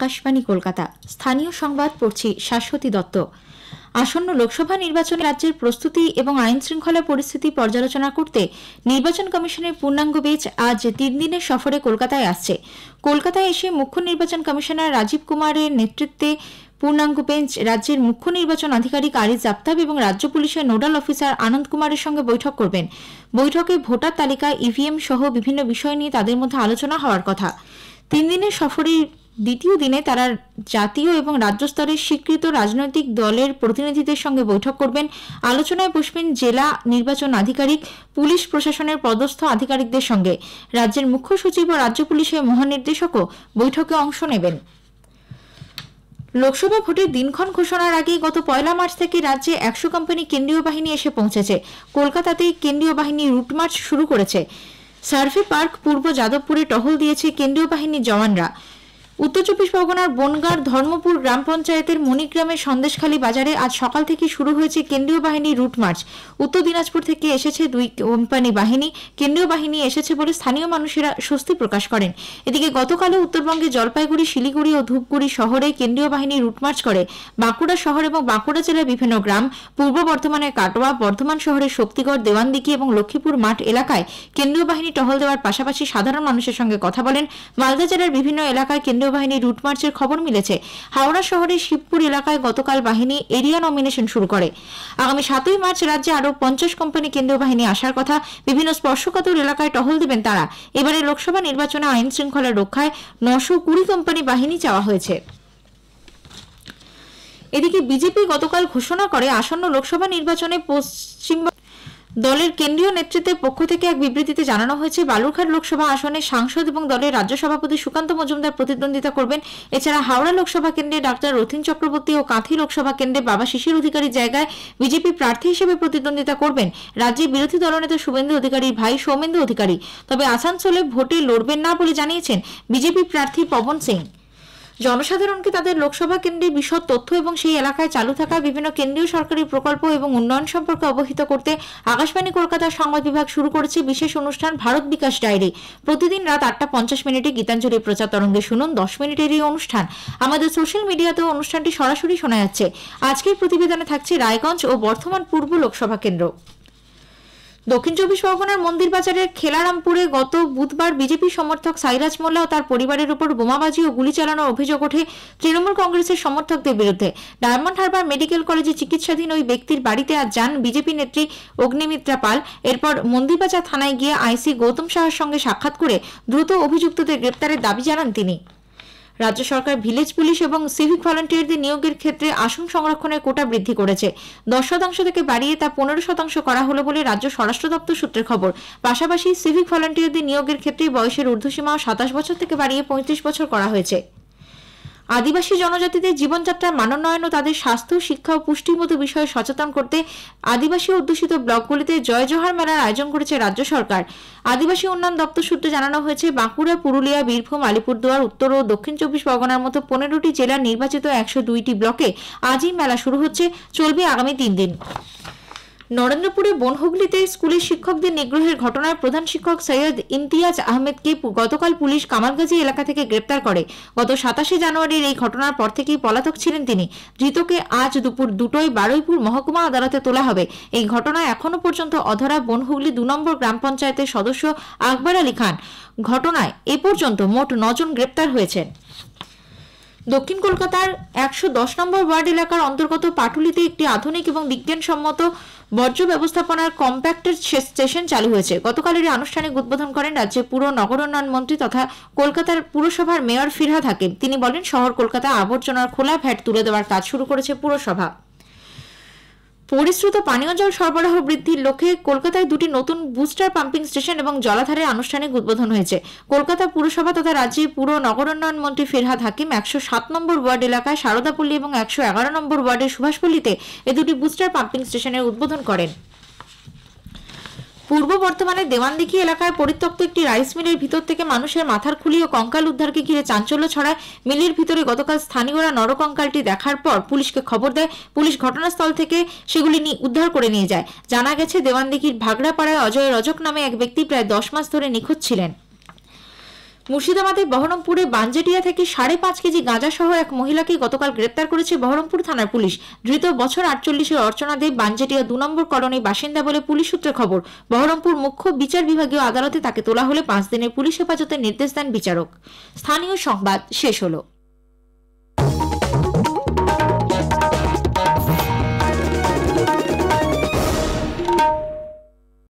আকাশবাণী কলকাতা। স্থানীয় সংবাদ পড়ছি শাশ্বতী দত্ত। আসন্ন লোকসভা নির্বাচনে রাজ্যের প্রস্তুতি এবং আইন শৃঙ্খলা পরিস্থিতি পর্যালোচনা করতে নির্বাচন কমিশনের পূর্ণাঙ্গ বেঞ্চ আজ 3 দিনের সফরে কলকাতায় আসছে। কলকাতায় এসে মুখ্য নির্বাচন কমিশনার রাজীব কুমারের নেতৃত্বে পূর্ণাঙ্গ বেঞ্চ রাজ্যের মুখ্য নির্বাচন আধিকারিক আরিজ আফতাব এবং রাজ্য পুলিশের নোডাল অফিসার আনন্দ কুমারের সঙ্গে বৈঠক করবেন। বৈঠকে ভোটার তালিকা, ইভিএম সহ বিভিন্ন বিষয় নিয়ে তাদের মধ্যে আলোচনা হওয়ার কথা। 3 দিনের সফরের দ্বিতীয় দিনে তারা জাতীয় এবং রাজ্য স্তরের স্বীকৃত রাজনৈতিক দলের প্রতিনিধিদের সঙ্গে বৈঠক করবেন। আলোচনায় বসবেন জেলা নির্বাচন আধিকারিক, পুলিশ প্রশাসনের পদস্থ আধিকারিকদের সঙ্গে। রাজ্যের মুখ্য সচিব ও রাজ্য পুলিশের মহানির্দেশকও বৈঠকে অংশ নেবেন। লোকসভা ভোটের দিনক্ষণ ঘোষণার আগে গত 1 মার্চ থেকে রাজ্যে 100 কোম্পানি কেন্দ্রীয় বাহিনী এসে পৌঁছেছে। কলকাতাতে কেন্দ্রীয় বাহিনী রুট মার্চ শুরু করেছে। সার্ভে পার্ক পূর্ব যাদবপুরে টহল দিয়েছে কেন্দ্রীয় বাহিনীর জওয়ানরা। উত্তর 24 পরগনার বনগাঁর ধর্মপুর গ্রাম পঞ্চায়েতের মণিগ্রামের সন্দেশখালী বাজারে আজ সকাল থেকে শুরু হয়েছে কেন্দ্রীয় বাহিনীর রুট মার্চ। উত্তর দিনাজপুর থেকে এসেছে 2 কোম্পানি বাহিনী। কেন্দ্রীয় বাহিনী এসেছে বলে স্থানীয় মানুষেরা স্বস্তি প্রকাশ করেন। এদিকে গতকালও উত্তরবঙ্গে জলপাইগুড়ি, শিলিগুড়ি ও ধূপগুড়ি শহরে কেন্দ্রীয় বাহিনী রুট মার্চ করে। বাঁকুড়া শহর এবং বাঁকুড়া জেলার বিভিন্ন গ্রাম, পূর্ব বর্ধমানের কাটোয়া, বর্ধমান শহরের শক্তিগড়, দেওয়ানদিঘি এবং লক্ষ্মীপুর মাঠ এলাকায় কেন্দ্রীয় বাহিনী টহল দেওয়ার পাশাপাশি সাধারণ মানুষের সঙ্গে কথা বলেন। মালদা জেলার বিভিন্ন এলাকায় কেন্দ্রীয় বাহিনীর রুট মার্চের খবর মিলেছে। হাওড়া শহরের শিবপুর এলাকায় গতকাল বাহিনী এরিয়া নমিনেশন শুরু করে। আগামী 7ই মার্চ রাজ্যে আরও 50 কোম্পানি কেন্দ্রীয় বাহিনী আসার কথা। বিভিন্ন স্পর্শকাতর এলাকায় টহল দেবেন তারা। এবারে লোকসভা নির্বাচনে আইন শৃঙ্খলা রক্ষায় 920 কোম্পানি বাহিনী চাওয়া হয়েছে। এদিকে বিজেপি গতকাল ঘোষণা করে আসন্ন লোকসভা নির্বাচনে পশ্চিমবঙ্গ দলের কেন্দ্রীয় নেতৃত্বের পক্ষ থেকে এক বিবৃতিতে জানানো হয়েছে, বালুরঘাট লোকসভা আসনে সাংসদ এবং দলের রাজ্য সভাপতি সুকান্ত মজুমদার প্রতিদ্বন্দ্বিতা করবেন। এছাড়া হাওড়া লোকসভা কেন্দ্রে ডাক্তার রথীন চক্রবর্তী ও কাঁথি লোকসভা কেন্দ্রে বাবা শিশির অধিকারীর জায়গায় বিজেপি প্রার্থী হিসেবে প্রতিদ্বন্দ্বিতা করবেন রাজ্যের বিরোধী দলনেতা শুভেন্দু অধিকারীর ভাই সৌমেন্দু অধিকারী। তবে আসানসোলে ভোটে লড়বেন না বলে জানিয়েছেন বিজেপি প্রার্থী পবন সিং। জনসাধারণকে তাদের লোকসভা কেন্দ্রের বিশদ তথ্য এবং সেই এলাকায় চালু থাকা বিভিন্ন কেন্দ্রীয় সরকারি প্রকল্প এবং উন্নয়ন সম্পর্কে অবহিত করতে আকাশবাণী কলকাতার সংবাদ বিভাগ শুরু করেছে বিশেষ অনুষ্ঠান ভারত বিকাশ ডায়েরি। প্রতিদিন রাত 8টা 50 গীতাঞ্জলি প্রচার তরঙ্গে শুনুন 10 মিনিটের এই অনুষ্ঠান। আমাদের সোশ্যাল মিডিয়াতেও অনুষ্ঠানটি সরাসরি শোনা যাচ্ছে। আজকের প্রতিবেদনে থাকছে রায়গঞ্জ ও বর্ধমান পূর্ব লোকসভা কেন্দ্র। দক্ষিণ 24 পরগনার মন্দির বাজারের খেলারামপুরে গত বুধবার বিজেপি সমর্থক সাইরাজ মোল্লা ও তার পরিবারের উপর বোমাবাজি ও গুলি চালানোর অভিযোগ ওঠে তৃণমূল কংগ্রেসের সমর্থকদের বিরুদ্ধে। ডায়মন্ড হারবার মেডিকেল কলেজে চিকিৎসাধীন ওই ব্যক্তির বাড়িতে আজ যান বিজেপি নেত্রী অগ্নিমিত্রা পাল। এরপর মন্দিরবাজার থানায় গিয়ে আইসি গৌতম সাহার সঙ্গে সাক্ষাৎ করে দ্রুত অভিযুক্তদের গ্রেপ্তারের দাবি জানান তিনি। রাজ্য সরকার ভিলেজ পুলিশ এবং সিভিক ভলান্টিয়ারদের নিয়োগের ক্ষেত্রে আসন সংরক্ষণের কোটা বৃদ্ধি করেছে। 10% থেকে বাড়িয়ে তা 15% করা হলো বলে রাজ্য স্বরাষ্ট্র দপ্তর সূত্রে খবর। পাশাপাশি সিভিক ভলান্টিয়ারদের নিয়োগের ক্ষেত্রে বয়সের ঊর্ধ্বসীমা 27 বছর থেকে বাড়িয়ে 35 বছর করা হয়েছে। আদিবাসী জনজাতিদের জীবনযাত্রার মানোন্নয়ন ও তাদের স্বাস্থ্য, শিক্ষা ও পুষ্টির মতো বিষয়ে সচেতন করতে আদিবাসী অধ্যুষিত ব্লকগুলিতে জয় জোহার মেলার আয়োজন করেছে রাজ্য সরকার। আদিবাসী উন্নয়ন দপ্তর সূত্রে জানানো হয়েছে, বাঁকুড়া, পুরুলিয়া, বীরভূম, আলিপুরদুয়ার, উত্তর ও দক্ষিণ 24 পরগনার মতো 15টি জেলার নির্বাচিত 102টি ব্লকে আজই মেলা শুরু হচ্ছে, চলবে আগামী 3 দিন। নরেন্দ্রপুরে বনহুগলিতে স্কুলের শিক্ষকদের নিগ্রহের ঘটনায় প্রধান শিক্ষক সৈয়দ ইমতিয়াজ আহমেদকে গতকাল পুলিশ কামালগাজী এলাকা থেকে গ্রেপ্তার করে। গত 27 জানুয়ারির এই ঘটনার পর থেকেই পলাতক ছিলেন তিনি। ধৃতকে আজ দুপুর 2টোয় বারুইপুর মহকুমা আদালতে তোলা হবে। এই ঘটনায় এখনো পর্যন্ত অধরা বনহুগলি 2 নম্বর গ্রাম পঞ্চায়েতের সদস্য আকবর আলী খান। ঘটনায় এ পর্যন্ত মোট 9 জন গ্রেপ্তার হয়েছেন। দক্ষিণ কলকাতার 110 নম্বর ওয়ার্ড এলাকার অন্তর্গত পাটুলিতে একটি আধুনিক এবং বিজ্ঞানসম্মত বর্জ্য ব্যবস্থাপনার কম্প্যাক্টের স্টেশন চালু হয়েছে। গতকালের আনুষ্ঠানিক উদ্বোধন করেন রাজ্যের পুর নগরোন্নয়ন মন্ত্রী তথা কলকাতার পুরসভার মেয়র ফিরহাদ হাকিম। তিনি বলেন, শহর কলকাতায় আবর্জনার খোলা ভ্যাট তুলে দেওয়ার কাজ শুরু করেছে পুরসভা। পরিশ্রুত পানীয় জল সরবরাহ বৃদ্ধির লক্ষ্যে কলকাতায় 2টি নতুন বুস্টার পাম্পিং স্টেশন এবং জলাধারের আনুষ্ঠানিক উদ্বোধন হয়েছে। কলকাতা পুরসভা তথা রাজ্যের পুর নগরোন্নয়ন মন্ত্রী ফিরহাদ হাকিম 107 নম্বর ওয়ার্ড এলাকায় শারদাপল্লী এবং 111 নম্বর ওয়ার্ডের সুভাষপল্লীতে এই 2টি বুস্টার পাম্পিং স্টেশনের উদ্বোধন করেন। পূর্ব বর্ধমানের দেওয়ানদিঘি এলাকায় পরিত্যক্ত একটি রাইস মিলের ভিতর থেকে মানুষের মাথার খুলি ও কঙ্কাল উদ্ধারকে ঘিরে চাঞ্চল্য ছড়ায়। মিলের ভিতরে গতকাল স্থানীয়রা নরকঙ্কালটি দেখার পর পুলিশকে খবর দেয়। পুলিশ ঘটনাস্থল থেকে সেগুলি উদ্ধার করে নিয়ে যায়। জানা গেছে, দেওয়ানদিঘির ভাগড়াপাড়ায় অজয় রজক নামে এক ব্যক্তি প্রায় 10 মাস ধরে নিখোঁজ ছিলেন। মুর্শিদাবাদের বহরমপুরে বানজেটিয়া থেকে 5.5 কেজি গাঁজা সহ এক মহিলাকে গতকাল গ্রেপ্তার করেছে বহরমপুর থানার পুলিশ। ধৃত বছর 48-এর অর্চনা দেব বানজেটিয়া 2 নম্বর কলোনির বাসিন্দা বলে পুলিশ সূত্রে খবর। বহরমপুর মুখ্য বিচার বিভাগীয় আদালতে তাকে তোলা হলে 5 দিনের পুলিশ হেফাজতের নির্দেশ দেন বিচারক। স্থানীয় সংবাদ শেষ হলো।